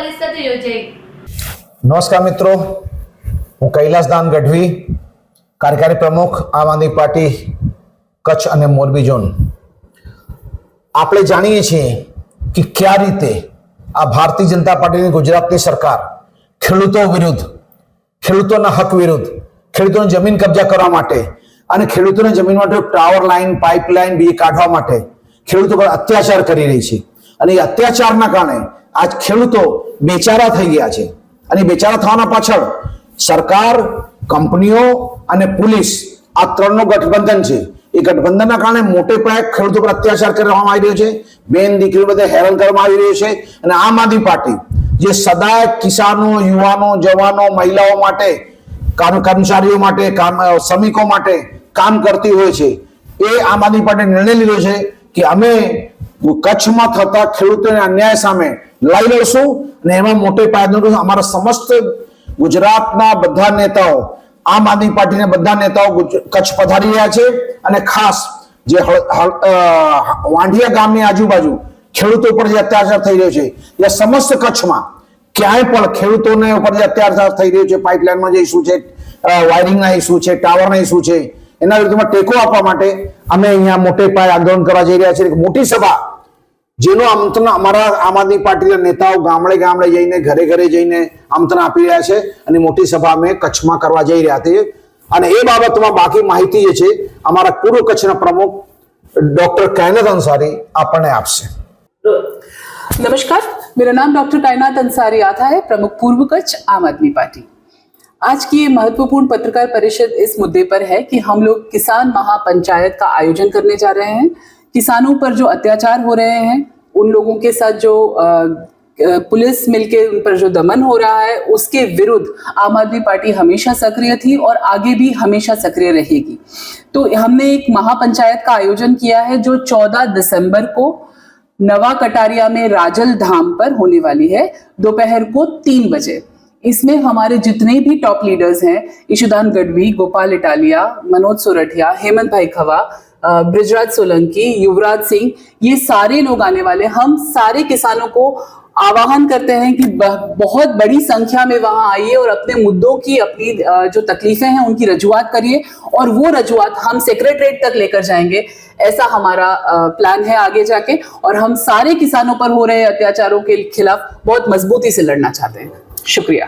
પરિષદ યોજાઈ। નમસ્કાર મિત્રો, હું કૈલાસદાન ગઢવી, કાર્યકારી પ્રમુખ આમ આદમી પાર્ટી કચ્છ અને મોરબી ઝોન। આપણે જાણીએ છીએ કે કયા રીતે આ ભારતીય જનતા પાર્ટીની ગુજરાતની સરકાર ખેડૂતો વિરુદ્ધ, ખેડૂતોના હક વિરુદ્ધ, ખેડૂતોની જમીન કબજા કરવા માટે અને ખેડૂતોની જમીન માટે ટાવર લાઈન, પાઇપલાઇન બીજી કાઢવા માટે ખેડૂતો પર અત્યાચાર કરી રહી છે। અને એ અત્યાચારના કારણે આજ ખેડૂતો બેચારા થઈ ગયા છે। અને બેચારા થવાના પાછળ સરકાર, કંપનીઓ અને પોલીસ આ ત્રણનું ગઠબંધન છે। એ ગઠબંધનના કારણે મોટે પાયે ખેડૂતો પર અત્યાચાર કરવામાં આવી રહ્યો છે, બેન દીકરીઓ બધે હેરાન કરવામાં આવી રહ્યો છે। અને આમ આદમી પાર્ટી જે સદાય કિસાનો, યુવાનો, જવાનો, મહિલાઓ માટે, કર્મચારીઓ માટે, શ્રમિકો માટે કામ કરતી હોય છે, એ આમ આદમી પાર્ટીએ નિર્ણય લીધો છે કે અમે કચ્છમાં થતા ખેડૂતોના અન્યાય સામે લઈ લડશું। અને એમાં મોટે પાયે અમારા સમસ્ત ગુજરાતના બધા નેતાઓ, આમ આદમી પાર્ટીના બધા નેતાઓ કચ્છ પધારી રહ્યા છે। અને ખાસ જે વાંઢિયા ગામની આજુબાજુ ખેડૂતો ઉપર જે અત્યાચાર થઈ રહ્યો છે, એ સમસ્ત કચ્છમાં ક્યાંય પણ ખેડૂતોને ઉપર જે અત્યાચાર થઈ રહ્યો છે, પાઇપલાઇનમાં જે ઇસ્યુ છે, વાયરિંગના ઇસ્યુ છે, ટાવરના ઇસ્યુ છે, એના વિરુદ્ધમાં ટેકો આપવા માટે અમે અહીંયા મોટે પાયે આંદોલન કરવા જઈ રહ્યા છીએ। એક મોટી સભા જેનું આમંત્રણ અમારા આમ આદમી પાર્ટીના નેતાઓ ગામડે ગામડે જઈને, ઘરે ઘરે જઈને આમંત્રણ આપી રહ્યા છે। અને મોટી સભા અમે કચ્છમાં કરવા જઈ રહ્યા છીએ। અને એ બાબતમાં બાકી માહિતી જે છે અમારા પૂર્વ કચ્છના પ્રમુખ डॉक्टर कायनात अंसारी आपने आपसे। नमस्कार, मेरा नाम डॉक्टर कायनात अंसारी आता है, प्रमुख पूर्व कच्छ आम आदमी पार्टी। आज की ये महत्वपूर्ण पत्रकार परिषद इस मुद्दे पर है कि हम लोग किसान महापंचायत का आयोजन करने जा रहे हैं। किसानों पर जो अत्याचार हो रहे हैं, उन लोगों के साथ जो पुलिस मिलके उन पर जो दमन हो रहा है, उसके विरुद्ध आम आदमी पार्टी हमेशा सक्रिय थी और आगे भी हमेशा सक्रिय रहेगी। तो हमने एक महापंचायत का आयोजन किया है जो 14 दिसंबर को नवा कटारिया में राजल धाम पर होने वाली है, दोपहर को 3 बजे। इसमें हमारे जितने भी टॉप लीडर्स हैं, ईशुदान गढ़वी, गोपाल इटालिया, मनोज सोरठिया, हेमंत भाई खवा, ब्रिजराज सोलंकी, युवराज सिंह, ये सारे लोग आने वाले। हम सारे किसानों को आह्वान करते हैं कि बहुत बड़ी संख्या में वहां आइए और अपने मुद्दों की, अपनी जो तकलीफें हैं उनकी रजूआत करिए, और वो रजूआत हम सेक्रेटरीट तक लेकर जाएंगे। ऐसा हमारा प्लान है आगे जाके, और हम सारे किसानों पर हो रहे अत्याचारों के खिलाफ बहुत मजबूती से लड़ना चाहते हैं। शुक्रिया।